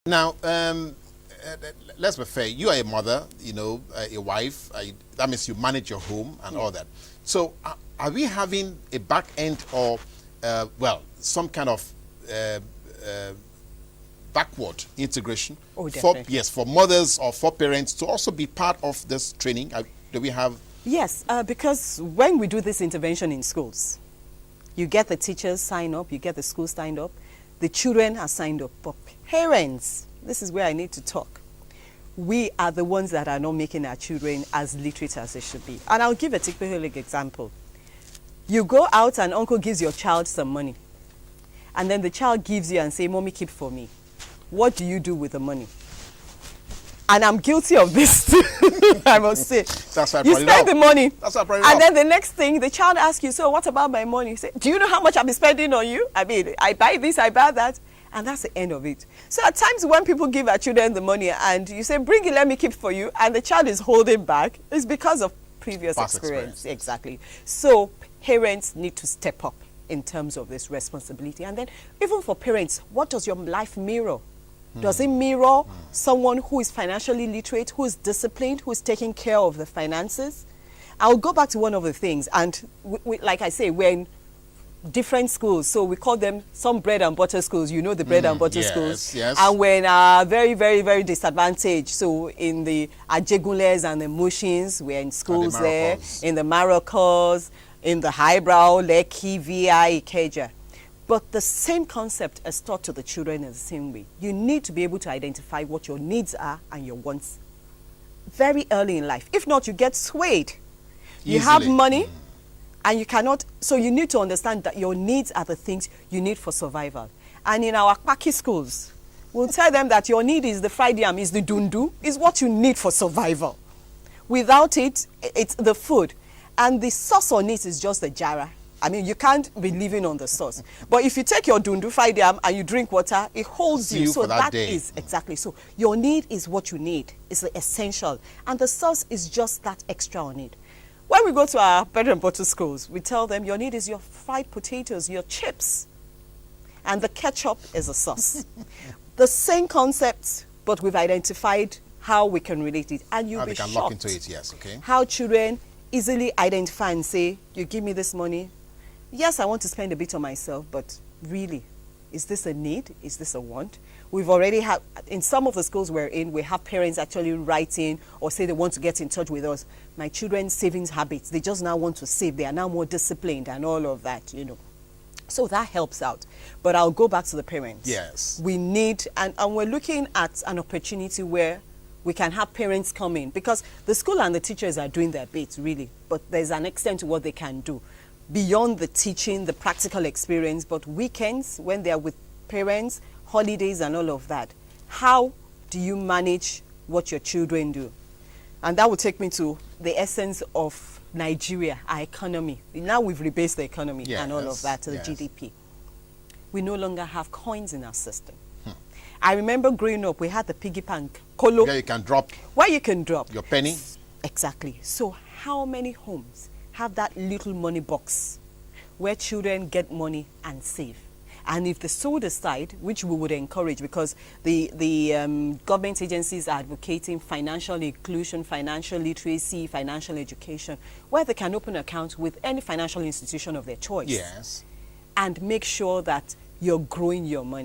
Now, let's be fair. You are a mother, you know, a wife. That means you manage your home and all that. So, are we having a back end or, well, some kind of backward integration for mothers or for parents to also be part of this training? Do we have? Yes, because when we do this intervention in schools, you get the teachers sign up, you get the schools signed up, the children are signed up, but parents, this is where I need to talk. We are the ones that are not making our children as literate as they should be. And I'll give a typical example. You go out and uncle gives your child some money, and then the child gives you and say, "Mommy, keep for me." What do you do with the money? And I'm guilty of this too, I must say. That's why you spend the money, that's why and then the next thing, the child asks you, "So what about my money?" You say, "Do you know how much I've been spending on you? I mean, I buy this, I buy that." And that's the end of it. So at times when people give our children the money and you say, "Bring it, let me keep for you," and the child is holding back, it's because of previous experience. Exactly. So parents need to step up in terms of this responsibility. And then even for parents, what does your life mirror? Does it mirror someone who is financially literate, who is disciplined, who is taking care of the finances? I'll go back to one of the things, and like I say, we're in different schools, so we call them some bread and butter schools. You know the bread and butter schools. Yes. And we're very, very, very disadvantaged. So in the Ajegunles and the Mushins, we're in schools there, in the Maracas, in the Highbrow, Lekki, VI, Ikeja. But the same concept is taught to the children in the same way. You need to be able to identify what your needs are and your wants very early in life. If not, you get swayed. Easily. You have money and you cannot, so you need to understand that your needs are the things you need for survival. And in our Akpaki schools, we'll tell them that your need is the fried yam, is the dundu, is what you need for survival. Without it, it's the food. And the sauce on it is just the jara. I mean, you can't be living on the sauce. But if you take your dundu fried yam and you drink water, it holds you. So that is exactly. So your need is what you need. It's the essential. And the sauce is just that extra on it. When we go to our bread and butter schools, we tell them your need is your fried potatoes, your chips. And the ketchup is a sauce. The same concept, but we've identified how we can relate it. And you'll be shocked lock into it, yes, okay. How children easily identify and say, "You give me this money. Yes, I want to spend a bit on myself, but really, is this a need? Is this a want?" We've already had, in some of the schools we're in, we have parents actually writing or say they want to get in touch with us. My children's savings habits, they just now want to save. They are now more disciplined and all of that, you know. So that helps out. But I'll go back to the parents. Yes. We need, and we're looking at an opportunity where we can have parents come in, because the school and the teachers are doing their bit, really. But there's an extent to what they can do beyond the teaching, the practical experience. But weekends, when they're with parents, holidays and all of that, how do you manage what your children do? And that will take me to the essence of Nigeria, our economy. Now we've rebased the economy and all of that to the GDP. We no longer have coins in our system. I remember growing up, we had the piggy bank, kolo. Where you can drop. Where you can drop. Your penny. Exactly. So how many homes have that little money box where children get money and save? And if the so decide, which we would encourage, because the government agencies are advocating financial inclusion, financial literacy, financial education, where they can open accounts with any financial institution of their choice. Yes. And make sure that you're growing your money.